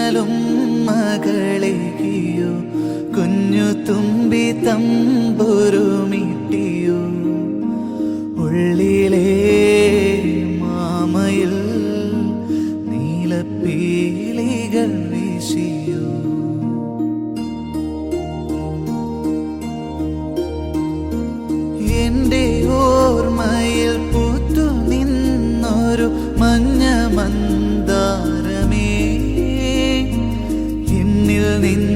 തെന്നലും മകളെയോ കുഞ്ഞു തുമ്പി തമ്പുരുമിട്ടിയോ ഉള്ളിലെ മാമയിൽ നീലപ്പീലികൾ വീശിയോ എന്റെ ഓർമ്മയിൽ പൂത്തു നിന്നൊരു മഞ്ഞ മന്ദാരമേ എന്നിൽ നിന്ന്